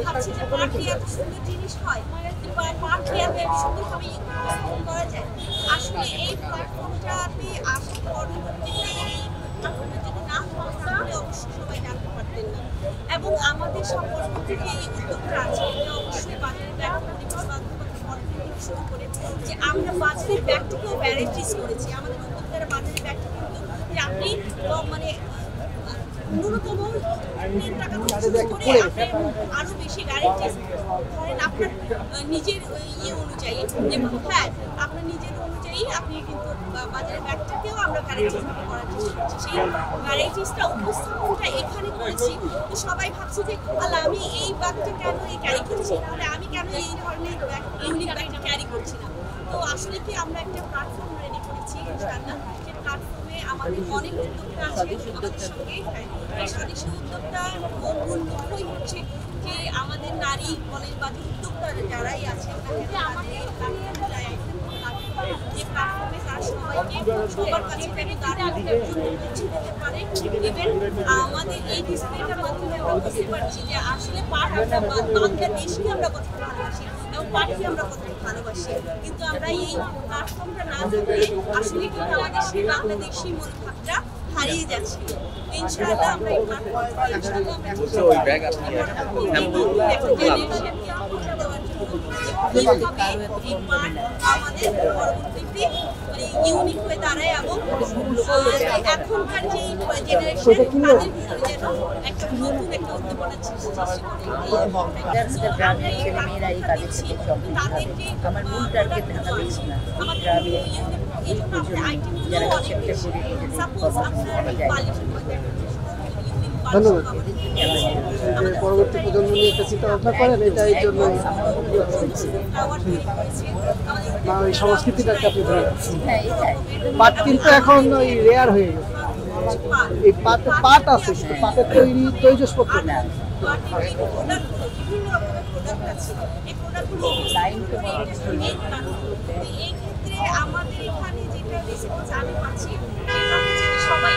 ভাবছি যে পাট দিয়ে এত সুন্দর জিনিস হয়, পাট দিয়ে এত সুন্দরভাবে উপস্থাপন করা যায়। আসলে এই প্ল্যাটফর্মটাতে আসার পরবর্তীতে এই প্ল্যাটফর্মটা যদি না হতো তাহলে অবশ্যই সবাই জানতে পারতেন না। এবং আমাদের পরবর্তী যে এই উদ্যোগটা আছে এটা অবশ্যই বাজারের শুরু করে যে আমরা বাজারের ব্যাগটিকেও ভ্যারাইটিস করেছি। আমাদের উদ্যোক্তারা বাজারের ব্যাগটি কিন্তু যে আপনি মানে ন্যূনতম 3 টাকা থেকে শুরু করে আপনি আরো বেশি ভ্যারাইটিস ধরেন আপনার নিজের অনুযায়ী, এবং হ্যাঁ আপনার নিজের অনুযায়ী আপনি কিন্তু বাজারের ব্যাগটাকেও আমরা ভ্যারাইটিস করার চেষ্টা করছি। সেই ভ্যারাইটিসটা উপস্থাপনটা এখানে করেছি। তো সবাই ভাবছে যে আল্লাহ আমি এই ব্যাগটা কেন ক্যারি করছি, তাহলে আমি কেন এই ধরনের ইউনিক ব্যাগটা ক্যারি করছি না। তো আসলে কি আমরা একটা প্ল্যাটফর্ম রেডি করেছি ইনশাআল্লাহ। সেই প্ল্যাটফর্মে আমাদের অনেক উদ্যোক্তা আছে আমাদের সঙ্গে। এই স্বদেশী উদ্যোক্তার মূল লক্ষ্যই হচ্ছে যে আমাদের নারী বলেন বা উদ্যোক্তা যারাই আছেন যে প্ল্যাটফর্মে তারা সবাইকে সবার কাছে থেকে পৌঁছে দিতে পারে। ইভেন আমাদের এই ডিসপ্লেটার মাধ্যমে আমরা বুঝতে পারছি যে আসলে পাট আমরা বাংলাদেশকে আমরা কতটা ভালোবাসি এবং পাটকে আমরা কতটা ভালোবাসি, কিন্তু আমরা এই প্ল্যাটফর্মটা না থাকলে আসলে কিন্তু আমাদের সেই বাংলাদেশি মনোভাবটা হারিয়ে যাচ্ছে। ইনশাআল্লাহ আমরা এই প্ল্যাটফর্মটা ইনশাআল্লাহ আমরা একটা জেনারেশনকে আশা দেওয়ার জন্য কিভাবে এই পাট আমাদের পরবর্তীতে মানে ইউনিক হয়ে দাঁড়ায় এবং এখনকার যে জেনারেশন তাদের ভিতরে যেন একটা নতুন একটা উদ্দীপনা সৃষ্টি করে। ছেলেমেয়েরা এই কাজের থেকে তাদেরকে আমার মূল টার্গেট ঢাকা বেশি না গ্রামে যারা সেক্টর ধন্যবাদ। পরবর্তী প্রজন্ম নিয়ে একটা চিন্তা ভাবনা করেন, এটা এই জন্য বা ওই সংস্কৃতিটাকে আপনি ধরে রাখছেন। পাট কিন্তু এখন ওই রেয়ার হয়ে গেছে। এই পাট আছে কিন্তু পাটের তৈরি তৈজসপত্র না। আমাদের এখানে যেটা রেসপন্স আমি পাচ্ছি সেটা হচ্ছে সবাই